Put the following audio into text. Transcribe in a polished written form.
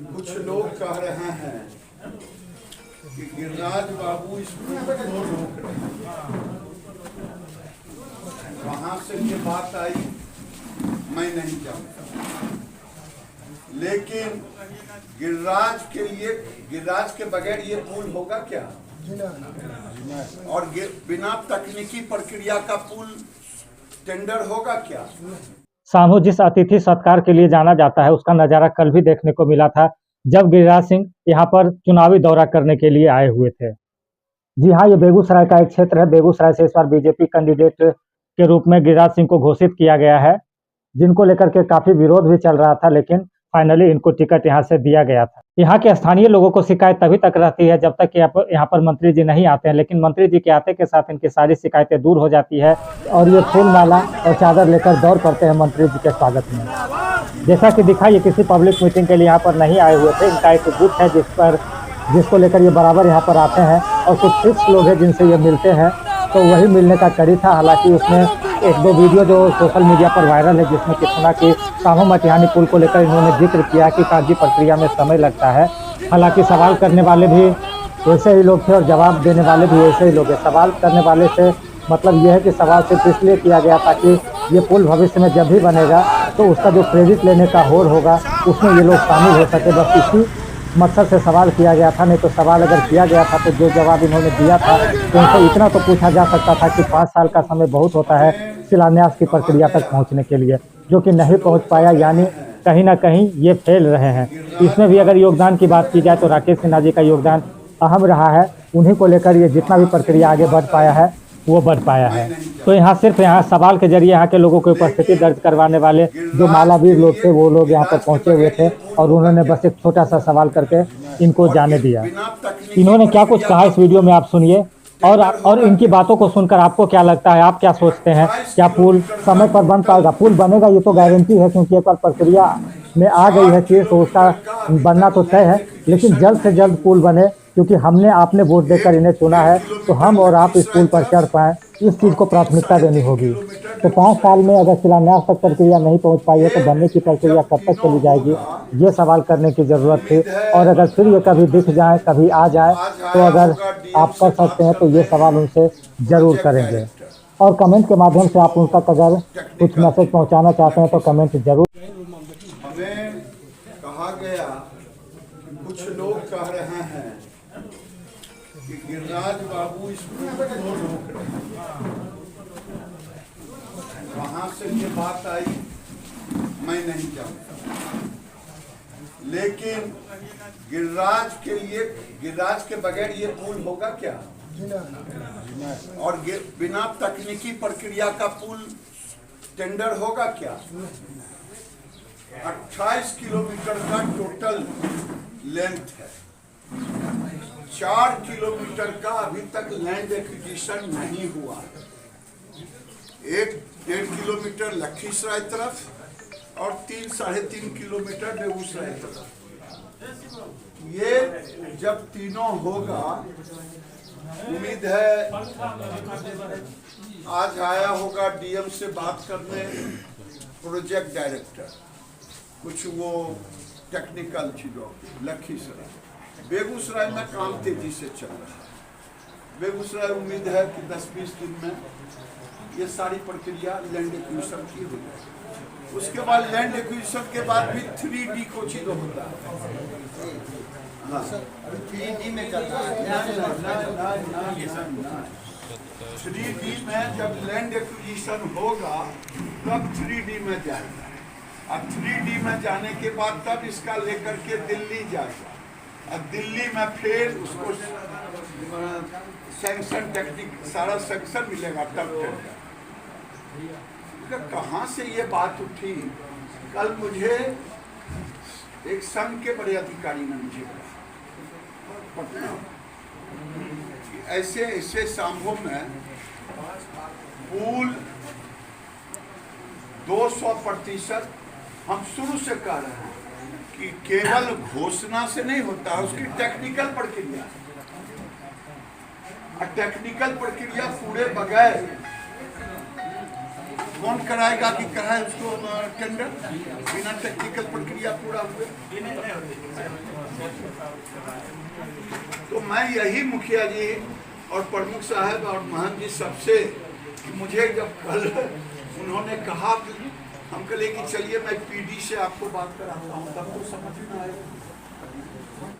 कुछ लोग कह रहे हैं कि गिरिराज बाबू इस पुल को रोक रहे हैं। वहां से ये बात आई, मैं नहीं जानता, लेकिन गिरिराज के लिए, गिरिराज के बगैर ये पुल होगा क्या? और बिना तकनीकी प्रक्रिया का पुल टेंडर होगा क्या? सामू जिस अतिथि सत्कार के लिए जाना जाता है उसका नज़ारा कल भी देखने को मिला था, जब गिरिराज सिंह यहाँ पर चुनावी दौरा करने के लिए आए हुए थे। जी हाँ, ये बेगूसराय का एक क्षेत्र है। बेगूसराय से इस बार बीजेपी कैंडिडेट के रूप में गिरिराज सिंह को घोषित किया गया है, जिनको लेकर के काफी विरोध भी चल रहा था, लेकिन फाइनली इनको टिकट यहाँ से दिया गया था। यहाँ के स्थानीय लोगों को शिकायत तभी तक रहती है जब तक यहाँ पर मंत्री जी नहीं आते हैं, लेकिन मंत्री जी के आते के साथ इनकी सारी शिकायतें दूर हो जाती है और ये फूल माला और चादर लेकर दौड़ पड़ते हैं मंत्री जी के स्वागत में। जैसा कि दिखा, ये किसी पब्लिक मीटिंग के लिए यहाँ पर नहीं आए हुए थे। इनका एक बूथ है जिसको लेकर ये बराबर यहाँ पर आते हैं और कुछ फिक्स लोग हैं जिनसे ये मिलते हैं, तो वही मिलने का कड़ी था। हालांकि उसमें एक दो वीडियो जो सोशल मीडिया पर वायरल है, जिसमें कि सुना कि सामू मटिहानी पुल को लेकर इन्होंने जिक्र किया कि कागजी प्रक्रिया में समय लगता है। हालांकि सवाल करने वाले भी ऐसे ही लोग थे और जवाब देने वाले भी ऐसे ही लोग हैं। सवाल करने वाले से मतलब यह है कि सवाल सिर्फ इसलिए किया गया ताकि ये पुल भविष्य में जब भी बनेगा तो उसका जो क्रेडिट लेने का होड़ होगा उसमें ये लोग शामिल हो सके, बस इसी मकसद से सवाल किया गया था। नहीं तो सवाल अगर किया गया था तो जो जवाब इन्होंने दिया था तो उनसे इतना तो पूछा जा सकता था कि 5 साल का समय बहुत होता है शिलान्यास की प्रक्रिया तक पहुंचने के लिए, जो कि नहीं पहुंच पाया। यानी कहीं ना कहीं ये फेल रहे हैं। इसमें भी अगर योगदान की बात की जाए तो राकेश सिन्हा जी का योगदान अहम रहा है। उन्हीं को लेकर ये जितना भी प्रक्रिया आगे बढ़ पाया है वो बढ़ पाया है। तो यहाँ सिर्फ सवाल के जरिए यहाँ के लोगों की उपस्थिति दर्ज करवाने वाले जो मालावीर लोग थे वो लोग यहाँ पर पहुँचे हुए थे और उन्होंने बस एक छोटा सा सवाल करके इनको जाने दिया। इन्होंने क्या कुछ कहा इस वीडियो में आप सुनिए और इनकी बातों को सुनकर आपको क्या लगता है, आप क्या सोचते हैं, क्या पुल समय पर बन पाएगा? पुल बनेगा ये तो गारंटी है, क्योंकि एक बार प्रक्रिया में आ गई है चीज़ तो उसका बनना तो तय है। लेकिन जल्द से जल्द पुल बने, क्योंकि हमने आपने वोट देकर इन्हें चुना है, तो हम और आप इस पुल पर चढ़ पाएँ, इस चीज़ को प्राथमिकता देनी होगी। तो 5 साल में अगर शिलान्यास तक प्रक्रिया नहीं पहुंच पाई है तो बनने की प्रक्रिया कब तक चली जाएगी, ये सवाल करने की ज़रूरत थी। और अगर फिर ये कभी दिख जाए, कभी आ जाए, तो अगर आप कर सकते हैं तो ये सवाल उनसे ज़रूर करेंगे। और कमेंट के माध्यम से आप उन तक अगर कुछ मैसेज पहुँचाना चाहते हैं तो कमेंट जरूर। हमें कहा गया, कुछ लोग कह रहे हैं कि गिरिराज बाबू इस पुल को रोक रहे हैं। वहां से ये बात आई, मैं नहीं जानता, लेकिन गिरिराज के लिए, गिरिराज के बगैर ये पुल होगा क्या? और बिना तकनीकी प्रक्रिया का पुल टेंडर होगा क्या? 28 किलोमीटर का टोटल लेंथ है। 4 किलोमीटर का अभी तक लैंड एक्विजिशन नहीं हुआ। 1-1.5 किलोमीटर लखीसराय तरफ और 3-3.5 किलोमीटर बेगूसराय तरफ। ये जब तीनों होगा, उम्मीद है आज आया होगा डीएम से बात करने प्रोजेक्ट डायरेक्टर, कुछ वो टेक्निकल चीज़ों, लखीसराय। बेगूसराय में काम तेजी से चल रहा है। बेगूसराय उम्मीद है कि 10-20 दिन में ये सारी प्रक्रिया लैंड एक्विजिशन की हो जाए। उसके बाद लैंड एक्विजिशन के बाद भी 3D को चीज होता है। हाँ, 3D में चल रहा है। 3D में जब लैंड एक्विजिशन होगा तब 3D में जाएगा। अब 3D में जाने के बाद तब इसका लेकर के दिल्ली जाएगा। अब दिल्ली में फिर उसको सैंक्शन, टेक्निक सारा सैंक्शन मिलेगा तब टेंडर। कहाँ से ये बात उठी? कल मुझे एक संघ के बड़े अधिकारी ने मुझे पटना ऐसे ऐसे संभव में पुल 200% हम शुरू से कह रहे हैं कि केवल घोषणा से नहीं होता, उसकी टेक्निकल प्रक्रिया, और टेक्निकल प्रक्रिया पूरे बगैर कौन कराएगा कि कराए उसको टेंडर बिना टेक्निकल प्रक्रिया पूरा हुए? तो मैं यही मुखिया जी और प्रमुख साहब और महंत जी सबसे कि मुझे जब कल उन्होंने कहा कि हम कहे कि चलिए मैं पीडी से आपको बात कराता हूँ, तब तो समझ में आएगा।